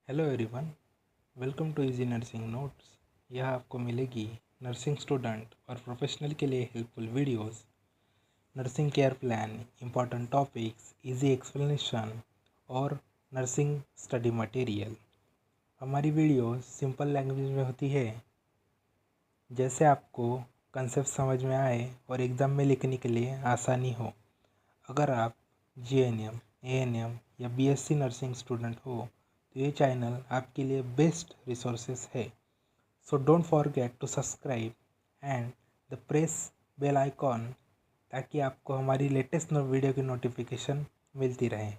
Hello everyone, welcome to easy nursing notes. यहाँ आपको मिलेगी नर्सिंग स्टूडेंट और प्रोफेशनल के लिए helpful videos, nursing care plan, important topics, easy explanation और नर्सिंग स्टडी मटेरियल। हमारी वीडियोस सिंपल लैंग्वेज में होती है, जैसे आपको कंसेप्ट समझ में आए और एग्ज़ाम में लिखने के लिए आसानी हो। अगर आप जीएनएम, एएनएम या बीएससी नर्सिंग स्टूडेंट हो तो ये चैनल आपके लिए बेस्ट रिसोर्सेस है। So don't forget to subscribe and the press bell icon, ताकि आपको हमारी लेटेस्ट वीडियो की नोटिफिकेशन मिलती रहे।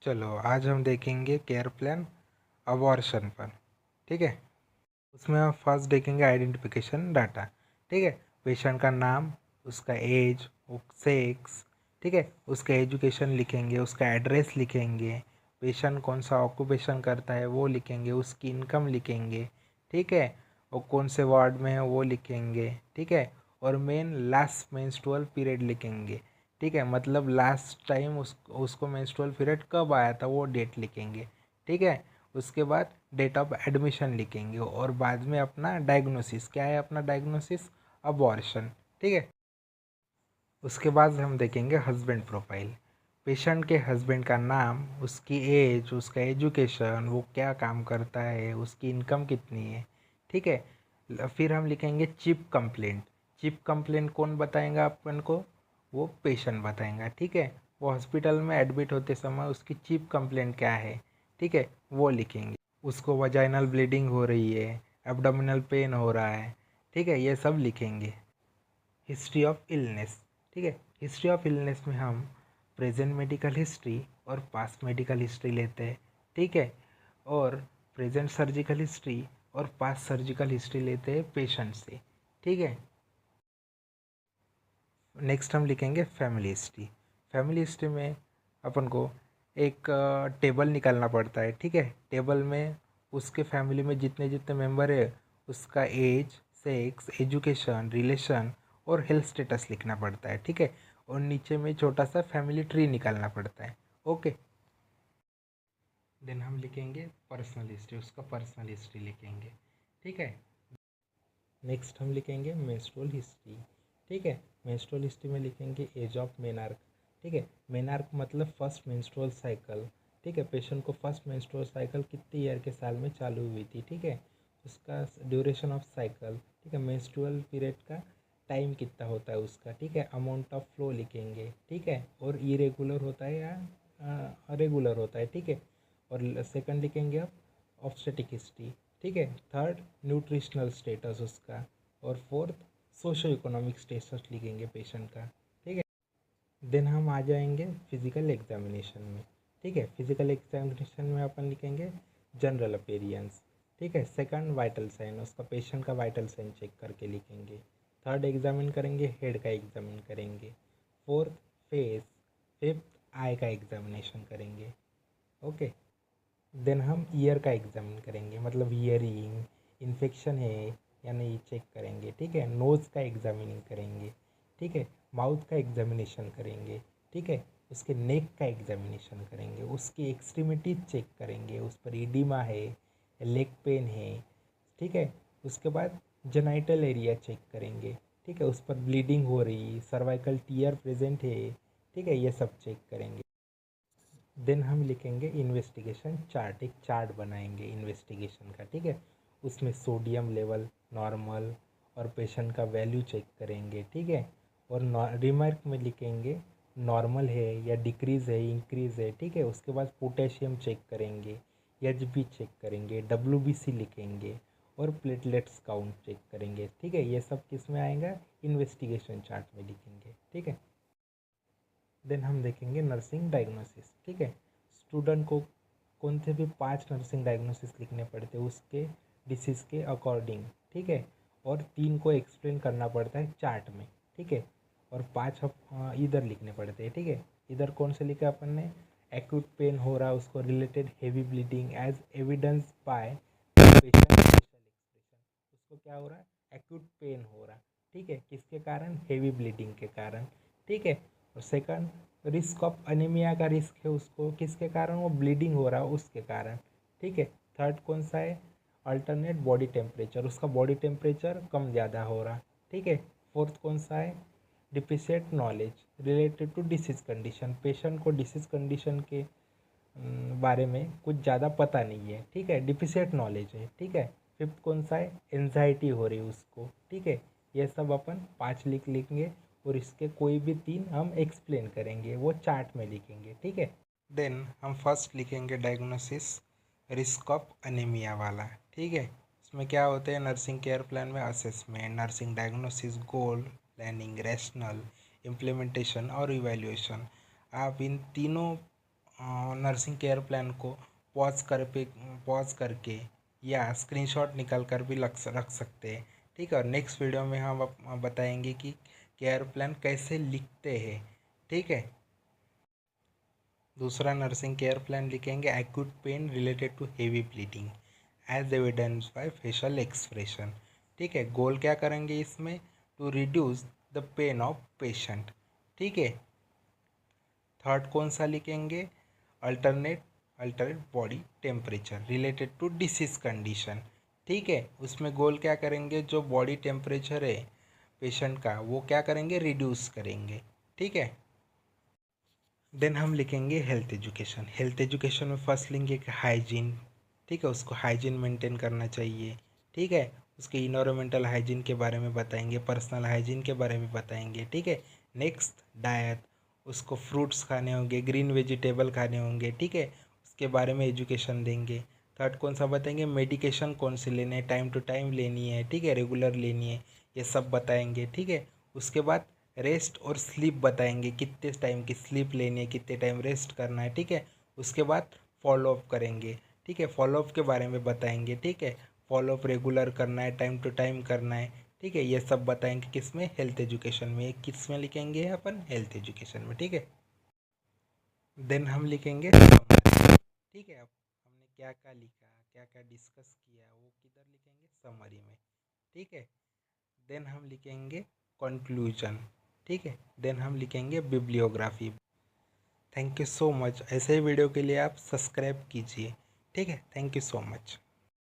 चलो आज हम देखेंगे केयर प्लान अबॉर्शन पर। ठीक है, उसमें हम फर्स्ट देखेंगे आइडेंटिफिकेशन डाटा। ठीक है, पेशेंट का नाम, उसका एज, सेक्स, ठीक है, उसका एजुकेशन लिखेंगे, उसका एड्रेस लिखेंगे, पेशेंट कौन सा ऑक्यूपेशन करता है वो लिखेंगे, उसकी इनकम लिखेंगे, ठीक है, और कौन से वार्ड में है वो लिखेंगे, ठीक है, और मेन लास्ट मेंस्ट्रुअल पीरियड लिखेंगे। ठीक है, मतलब लास्ट टाइम उसको मेंस्ट्रुअल पीरियड कब आया था वो डेट लिखेंगे। ठीक है, उसके बाद डेट ऑफ एडमिशन लिखेंगे और बाद में अपना डायग्नोसिस, क्या है अपना डायग्नोसिस, अबॉर्शन। ठीक है, उसके बाद हम देखेंगे हस्बैंड प्रोफाइल। पेशेंट के हस्बैंड का नाम, उसकी एज, उसका एजुकेशन, वो क्या काम करता है, उसकी इनकम कितनी है। ठीक है, फिर हम लिखेंगे चीफ कंप्लेंट। चीफ कंप्लेंट कौन बताएगा अपन को, वो पेशेंट बताएगा। ठीक है, वो हॉस्पिटल में एडमिट होते समय उसकी चीफ कंप्लेंट क्या है, ठीक है, वो लिखेंगे। उसको वजाइनल ब्लीडिंग हो रही है, एब्डोमिनल पेन हो रहा है, ठीक है, ये सब लिखेंगे। History of illness. ठीक है, हिस्ट्री ऑफ इलनेस में हम प्रेजेंट मेडिकल हिस्ट्री और पास्ट मेडिकल हिस्ट्री लेते हैं। ठीक है, और प्रेजेंट सर्जिकल हिस्ट्री और पास्ट सर्जिकल हिस्ट्री लेते हैं पेशेंट से। ठीक है, नेक्स्ट हम लिखेंगे फैमिली हिस्ट्री। फैमिली हिस्ट्री में अपन को एक टेबल निकालना पड़ता है। ठीक है, टेबल में उसके फैमिली में जितने जितने मेंबर है उसका एज, सेक्स, एजुकेशन, रिलेशन और हेल्थ स्टेटस लिखना पड़ता है। ठीक है, और नीचे में छोटा सा फैमिली ट्री निकालना पड़ता है। ओके, देन हम लिखेंगे पर्सनल हिस्ट्री, उसका पर्सनल हिस्ट्री लिखेंगे। ठीक है, नेक्स्ट हम लिखेंगे मेंस्ट्रुअल हिस्ट्री। ठीक है, मेंस्ट्रुअल हिस्ट्री में लिखेंगे एज ऑफ मेनार्क। ठीक है, मेनार्क मतलब फर्स्ट मेंस्ट्रुअल साइकिल। ठीक है, पेशेंट को फर्स्ट मेंस्ट्रुअल साइकिल कितने ईयर के साल में चालू हुई थी। ठीक है, उसका ड्यूरेशन ऑफ साइकिल। ठीक है, मेंस्ट्रुअल पीरियड का टाइम कितना होता है उसका। ठीक है, अमाउंट ऑफ फ्लो लिखेंगे। ठीक है, और इरेगुलर होता है या रेगुलर होता है। ठीक है, और सेकंड लिखेंगे आप ऑब्स्टेटिक हिस्ट्री। ठीक है, थर्ड न्यूट्रिशनल स्टेटस उसका, और फोर्थ सोशो इकोनॉमिक स्टेटस लिखेंगे पेशेंट का। ठीक है, देन हम आ जाएंगे फिजिकल एग्जामिनेशन में। ठीक है, फिजिकल एग्जामिनेशन में अपन लिखेंगे जनरल अपीयरेंस। ठीक है, सेकंड वाइटल साइन, उसका पेशेंट का वाइटल साइन चेक करके लिखेंगे। थर्ड एग्जामिन करेंगे, हेड का एग्जामिन करेंगे। फोर्थ फेस, फिफ्थ आई का एग्जामिनेशन करेंगे। ओके, देन हम ईयर का एग्जामिन करेंगे, मतलब ईयरिंग इन्फेक्शन है या नहीं चेक करेंगे। ठीक है, नोज़ का एग्जामिनिंग करेंगे। ठीक है, माउथ का एग्जामिनेशन करेंगे। ठीक है, उसके नेक का एग्जामिनेशन करेंगे, उसकी एक्सट्रीमिटी चेक करेंगे, उस पर इडिमा है, लेग पेन है। ठीक है, उसके बाद जेनाइटल एरिया चेक करेंगे। ठीक है, उस पर ब्लीडिंग हो रही, सर्वाइकल टीयर प्रेजेंट है। ठीक है, ये सब चेक करेंगे। देन हम लिखेंगे इन्वेस्टिगेशन चार्ट, एक चार्ट बनाएंगे इन्वेस्टिगेशन का। ठीक है, उसमें सोडियम लेवल नॉर्मल और पेशेंट का वैल्यू चेक करेंगे। ठीक है, और रिमार्क में लिखेंगे नॉर्मल है या डिक्रीज़ है, इंक्रीज़ है। ठीक है, उसके बाद पोटेशियम चेक करेंगे, एचबी चेक करेंगे, डब्ल्यूबीसी लिखेंगे और प्लेटलेट्स काउंट चेक करेंगे। ठीक है, ये सब किस में आएगा, इन्वेस्टिगेशन चार्ट में लिखेंगे। ठीक है, देन हम देखेंगे नर्सिंग डायग्नोसिस। ठीक है, स्टूडेंट को कौन से भी 5 नर्सिंग डायग्नोसिस लिखने पड़ते हैं उसके डिसीज़ के अकॉर्डिंग। ठीक है, और 3 को एक्सप्लेन करना पड़ता है चार्ट में। ठीक है, और 5 इधर लिखने पड़ते हैं। ठीक है, इधर कौन से लिखा अपन ने, एक्यूट पेन हो रहा है उसको related heavy bleeding as evidence by patient facial expression. उसको क्या हो रहा है, एक्यूट पेन हो रहा। ठीक है, किसके कारण, हेवी ब्लीडिंग के कारण। ठीक है, और सेकंड रिस्क ऑफ अनीमिया का रिस्क है उसको, किसके कारण, वो ब्लीडिंग हो रहा है उसके कारण। ठीक है। थर्ड कौन सा है, अल्टरनेट बॉडी टेम्परेचर, उसका बॉडी टेम्परेचर कम ज़्यादा हो रहा, ठीक है। फोर्थ कौन सा है, deficient knowledge related to disease condition, patient को डिसीज़ कंडीशन के बारे में कुछ ज़्यादा पता नहीं है, ठीक है, डिफिशिएंट नॉलेज है, ठीक है। फिफ्थ कौन सा है, एंजाइटी हो रही है उसको, ठीक है। ये सब अपन 5 लिख लेंगे और इसके कोई भी 3 हम एक्सप्लेन करेंगे, वो चार्ट में लिखेंगे, ठीक है। देन हम फर्स्ट लिखेंगे डायग्नोसिस रिस्क ऑफ अनीमिया वाला, ठीक है। इसमें क्या होते हैं, नर्सिंग केयर प्लान में assessment, nursing diagnosis, goal planning, rational implementation और इवैल्यूएशन। आप इन तीनों नर्सिंग केयर प्लान को पॉज करके या स्क्रीनशॉट निकाल कर भी रख सकते हैं, ठीक है। और नेक्स्ट वीडियो में हम बताएंगे कि केयर प्लान कैसे लिखते हैं, ठीक है। दूसरा नर्सिंग केयर प्लान लिखेंगे, acute pain related to heavy bleeding as evidence by facial expression, ठीक है। गोल क्या करेंगे इसमें, to reduce the pain of patient, ठीक है। थर्ड कौन सा लिखेंगे, alternate body temperature related to disease condition, ठीक है। उसमें गोल क्या करेंगे, जो बॉडी टेम्परेचर है पेशेंट का वो क्या करेंगे, रिड्यूस करेंगे, ठीक है। देन हम लिखेंगे हेल्थ एजुकेशन। हेल्थ एजुकेशन में फर्स्ट लिखेंगे कि हाइजीन, ठीक है, उसको हाइजीन मेंटेन करना चाहिए, ठीक है। उसके इन्वायरमेंटल हाइजीन के बारे में बताएंगे, पर्सनल हाइजीन के बारे में बताएंगे, ठीक है। नेक्स्ट डाइट, उसको फ्रूट्स खाने होंगे, ग्रीन वेजिटेबल खाने होंगे, ठीक है, उसके बारे में एजुकेशन देंगे। थर्ड कौन सा बताएंगे, मेडिकेशन कौन सी लेने हैं, टाइम टू टाइम लेनी है, ठीक है, रेगुलर लेनी है, ये सब बताएंगे, ठीक है। उसके बाद रेस्ट और स्लीप बताएंगे, कितने टाइम की स्लीप लेनी है, कितने टाइम रेस्ट करना है, ठीक है। उसके बाद फॉलोअप करेंगे, ठीक है, फॉलोअप के बारे में बताएंगे, ठीक है। फॉलोअप रेगुलर करना है, टाइम टू टाइम करना है, ठीक है, ये सब बताएंगे किस में, हेल्थ एजुकेशन में। किस में लिखेंगे अपन, हेल्थ एजुकेशन में, ठीक है। देन हम लिखेंगे समरी, ठीक है। अब हमने क्या क्या लिखा, क्या क्या डिस्कस किया, वो किधर लिखेंगे, समरी में, ठीक है। देन हम लिखेंगे कंक्लूजन, ठीक है। देन हम लिखेंगे bibliography. Thank you so much. ऐसे ही वीडियो के लिए आप सब्सक्राइब कीजिए, ठीक है। Thank you so much.